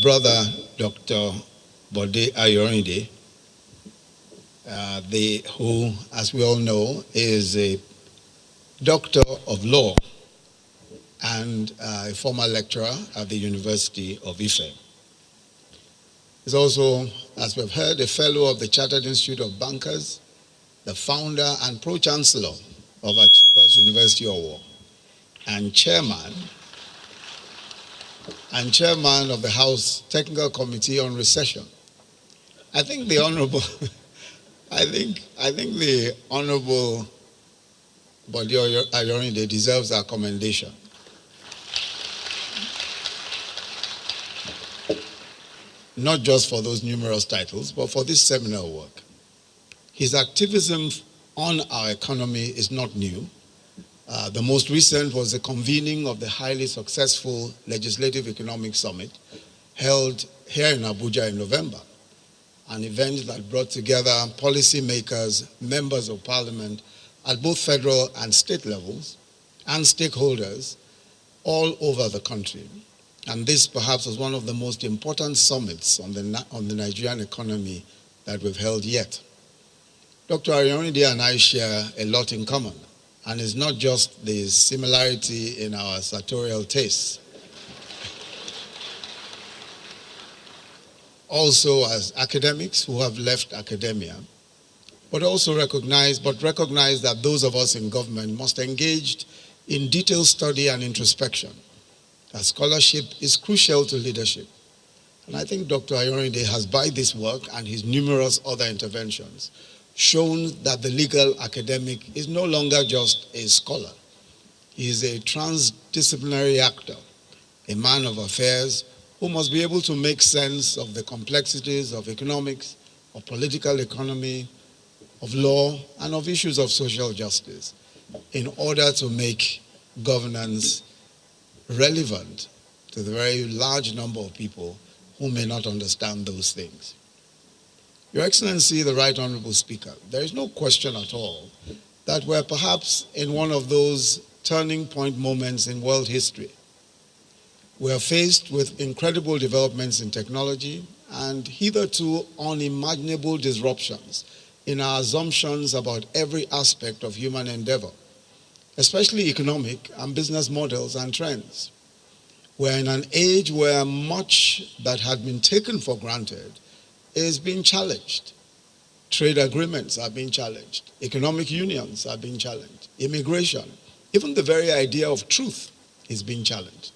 brother, Dr. Bode Ayorinde, who, as we all know, is a doctor of law and a former lecturer at the University of Ife. He's also, as we've heard, a fellow of the Chartered Institute of Bankers, the founder and Pro-Chancellor of Achievers University Owo, and chairman of the House Technical Committee on Recession. I think the Honorable, the Honorable Bode Ayorinde deserves our commendation. Not just for those numerous titles, but for this seminal work. His activism on our economy is not new. The most recent was the convening of the highly successful Legislative Economic Summit held here in Abuja in November, an event that brought together policymakers, members of parliament at both federal and state levels, and stakeholders all over the country. And this perhaps was one of the most important summits on the Nigerian economy that we've held yet. Dr. Ayorinde and I share a lot in common. And it's not just the similarity in our sartorial tastes. Also as academics who have left academia, but recognize that those of us in government must engage in detailed study and introspection. That scholarship is crucial to leadership. And I think Dr. Ayorinde has, by this work and his numerous other interventions, shown that the legal academic is no longer just a scholar. He is a transdisciplinary actor, a man of affairs who must be able to make sense of the complexities of economics, of political economy, of law, and of issues of social justice in order to make governance relevant to the very large number of people who may not understand those things. Your Excellency, the Right Honorable Speaker, there is no question at all that we're perhaps in one of those turning point moments in world history. We are faced with incredible developments in technology and hitherto unimaginable disruptions in our assumptions about every aspect of human endeavor, especially economic and business models and trends. We're in an age where much that had been taken for granted is being challenged. Trade agreements are being challenged. Economic unions are being challenged. Immigration, even the very idea of truth is being challenged.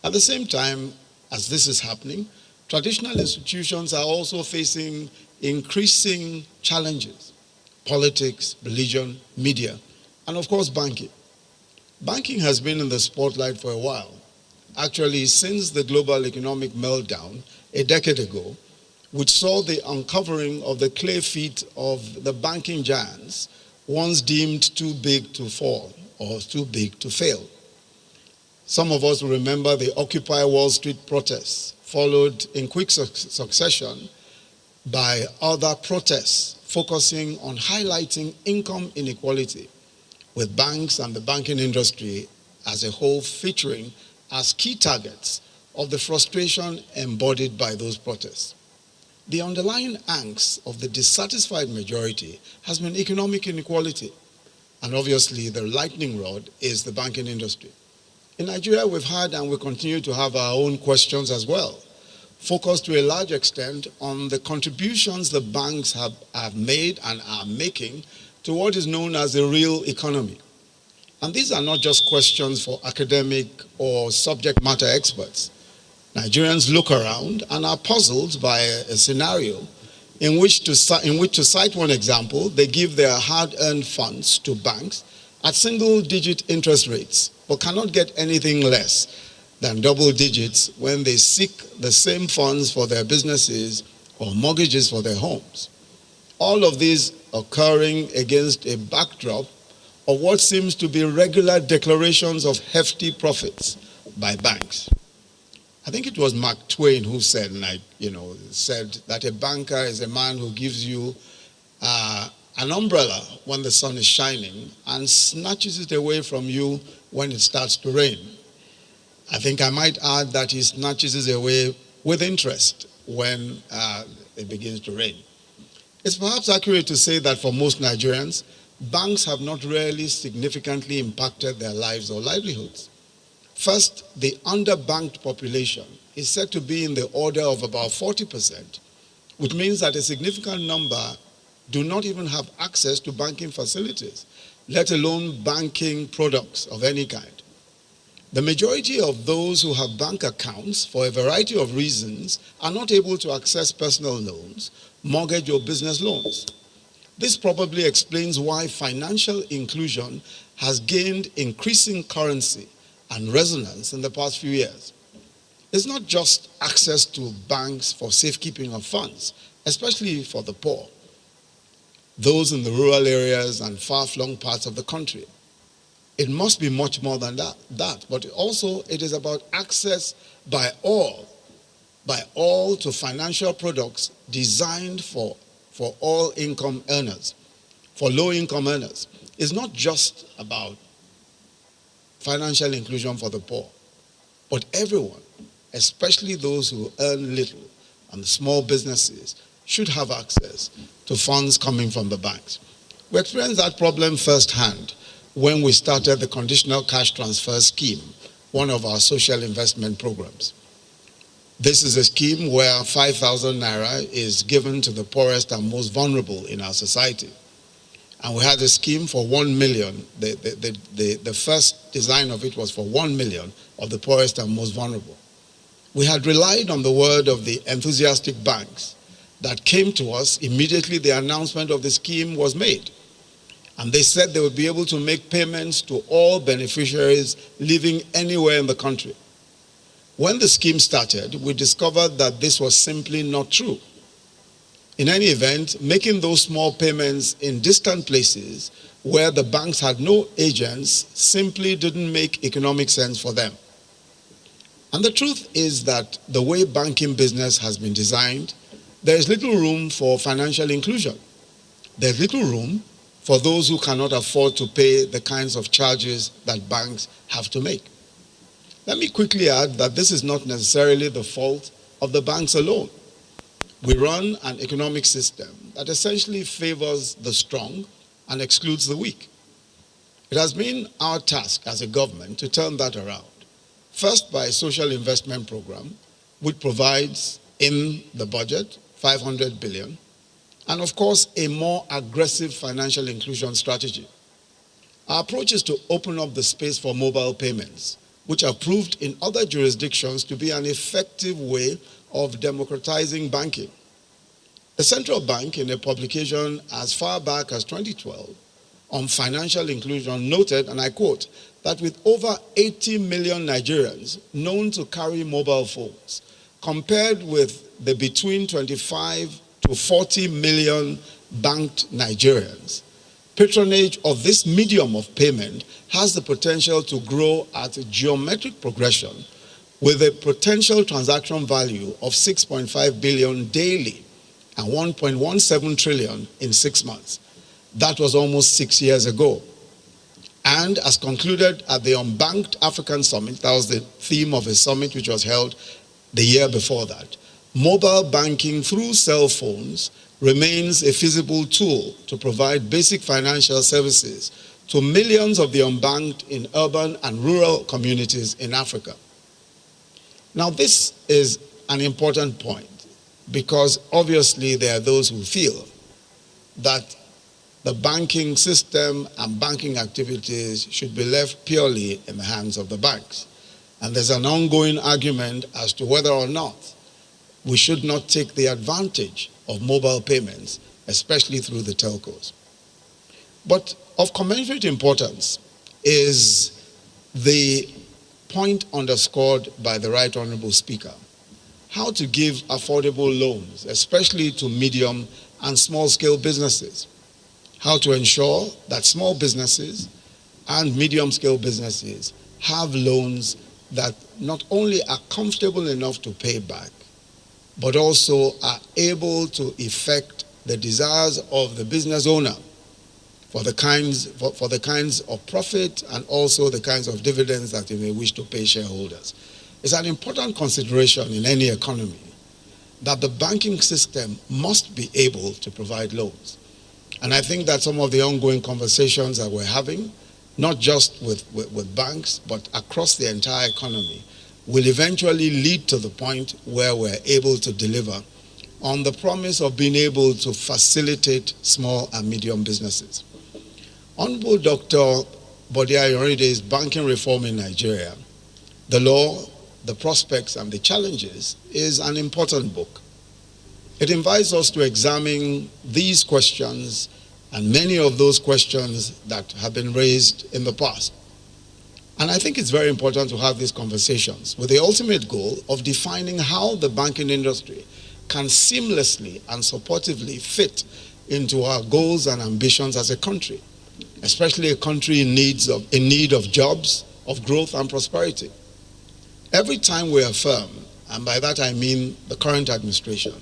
At the same time, as this is happening, traditional institutions are also facing increasing challenges. Politics, religion, media, and of course banking. Banking has been in the spotlight for a while. Actually, since the global economic meltdown a decade ago, which saw the uncovering of the clay feet of the banking giants, once deemed too big to fall or too big to fail. Some of us will remember the Occupy Wall Street protests, followed in quick succession by other protests focusing on highlighting income inequality, with banks and the banking industry as a whole featuring as key targets of the frustration embodied by those protests. The underlying angst of the dissatisfied majority has been economic inequality. And obviously, the lightning rod is the banking industry. In Nigeria, we've had and we continue to have our own questions as well, focused to a large extent on the contributions the banks have made and are making to what is known as the real economy. And these are not just questions for academic or subject matter experts. Nigerians look around and are puzzled by a scenario in which, to cite one example, they give their hard-earned funds to banks at single-digit interest rates, but cannot get anything less than double digits when they seek the same funds for their businesses or mortgages for their homes. All of these occurring against a backdrop of what seems to be regular declarations of hefty profits by banks. I think it was Mark Twain who said, said that a banker is a man who gives you an umbrella when the sun is shining and snatches it away from you when it starts to rain. I think I might add that he snatches it away with interest when it begins to rain. It's perhaps accurate to say that for most Nigerians, banks have not really significantly impacted their lives or livelihoods. First, the underbanked population is said to be in the order of about 40%, which means that a significant number do not even have access to banking facilities, let alone banking products of any kind. The majority of those who have bank accounts for a variety of reasons are not able to access personal loans, mortgage or business loans. This probably explains why financial inclusion has gained increasing currency and resonance in the past few years. It's not just access to banks for safekeeping of funds, especially for the poor, those in the rural areas and far-flung parts of the country. It must be much more than that, but also it is about access by all to financial products designed for all income earners, for low income earners. It's not just about financial inclusion for the poor, but everyone, especially those who earn little and the small businesses, should have access to funds coming from the banks. We experienced that problem firsthand when we started the conditional cash transfer scheme, one of our social investment programs. This is a scheme where 5,000 naira is given to the poorest and most vulnerable in our society. And we had a scheme for 1 million. The first design of it was for 1 million of the poorest and most vulnerable. We had relied on the word of the enthusiastic banks that came to us immediately the announcement of the scheme was made. And they said they would be able to make payments to all beneficiaries living anywhere in the country. When the scheme started, we discovered that this was simply not true. In any event, making those small payments in distant places where the banks had no agents simply didn't make economic sense for them. And the truth is that the way banking business has been designed, there is little room for financial inclusion. There's little room for those who cannot afford to pay the kinds of charges that banks have to make. Let me quickly add that this is not necessarily the fault of the banks alone. We run an economic system that essentially favors the strong and excludes the weak. It has been our task as a government to turn that around. First, by a social investment program, which provides in the budget 500 billion, and of course, a more aggressive financial inclusion strategy. Our approach is to open up the space for mobile payments, which have proved in other jurisdictions to be an effective way of democratizing banking. The central bank, in a publication as far back as 2012 on financial inclusion, noted, and I quote, that with over 80 million Nigerians known to carry mobile phones, compared with the between 25 to 40 million banked Nigerians, patronage of this medium of payment has the potential to grow at a geometric progression with a potential transaction value of 6.5 billion daily and 1.17 trillion in 6 months. That was almost 6 years ago. And as concluded at the Unbanked African Summit, that was the theme of a summit which was held the year before that, mobile banking through cell phones remains a feasible tool to provide basic financial services to millions of the unbanked in urban and rural communities in Africa. Now, this is an important point because obviously there are those who feel that the banking system and banking activities should be left purely in the hands of the banks. And there's an ongoing argument as to whether or not we should not take the advantage of mobile payments, especially through the telcos. But of commensurate importance is the point underscored by the Right Honorable Speaker, how to give affordable loans, especially to medium and small-scale businesses, how to ensure that small businesses and medium-scale businesses have loans that not only are comfortable enough to pay back, but also are able to effect the desires of the business owner for the kinds of profit and also the kinds of dividends that they may wish to pay shareholders. It's an important consideration in any economy that the banking system must be able to provide loans. And I think that some of the ongoing conversations that we're having, not just with banks, but across the entire economy, will eventually lead to the point where we're able to deliver on the promise of being able to facilitate small and medium businesses. Honorable Dr. Bode Ayorinde's Banking Reform in Nigeria, the Law, the Prospects and the Challenges, is an important book. It invites us to examine these questions and many of those questions that have been raised in the past. And I think it's very important to have these conversations with the ultimate goal of defining how the banking industry can seamlessly and supportively fit into our goals and ambitions as a country, especially a country in need of jobs, of growth and prosperity. Every time we affirm, and by that I mean the current administration,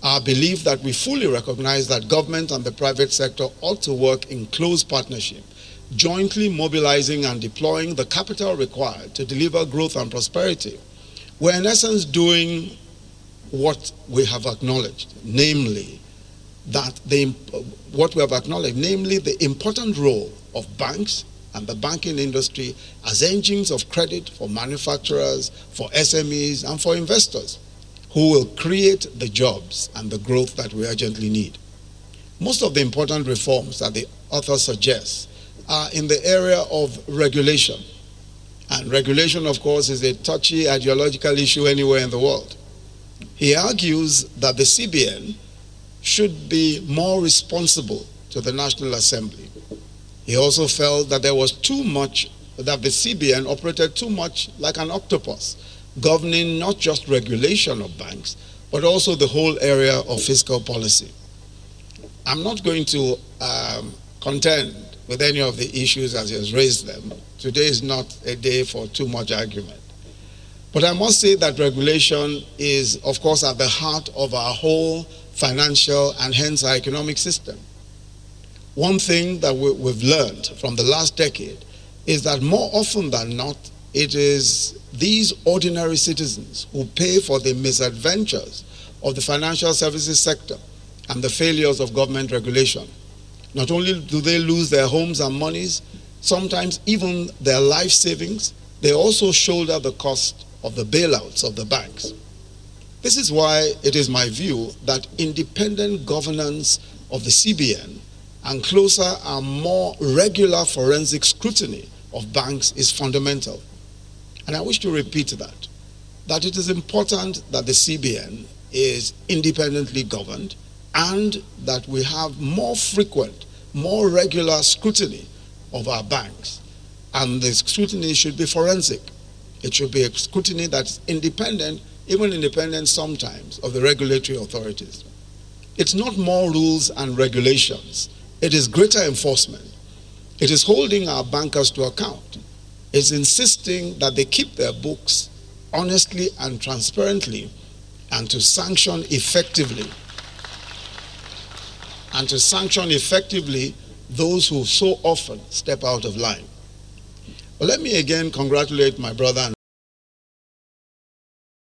our belief that we fully recognize that government and the private sector ought to work in close partnership, jointly mobilizing and deploying the capital required to deliver growth and prosperity, we're in essence doing what we have acknowledged, namely the important role of banks and the banking industry as engines of credit for manufacturers, for SMEs, and for investors who will create the jobs and the growth that we urgently need. Most of the important reforms that the author suggests are in the area of regulation. And regulation, of course, is a touchy ideological issue anywhere in the world. He argues that the CBN should be more responsible to the National Assembly. He also felt that there was too much, that the CBN operated too much like an octopus, governing not just regulation of banks, but also the whole area of fiscal policy. I'm not going to contend with any of the issues as he has raised them. Today is not a day for too much argument. But I must say that regulation is, of course, at the heart of our whole financial and hence our economic system. One thing that we've learned from the last decade is that more often than not, it is these ordinary citizens who pay for the misadventures of the financial services sector and the failures of government regulation. Not only do they lose their homes and monies, sometimes even their life savings, they also shoulder the cost of the bailouts of the banks. This is why it is my view that independent governance of the CBN and closer and more regular forensic scrutiny of banks is fundamental. And I wish to repeat that it is important that the CBN is independently governed and that we have more frequent, more regular scrutiny of our banks. And the scrutiny should be forensic. It should be a scrutiny that's independent, even independent sometimes, of the regulatory authorities. It's not more rules and regulations. It is greater enforcement. It is holding our bankers to account. It's insisting that they keep their books honestly and transparently and to sanction effectively. Those who so often step out of line. But let me again congratulate my brother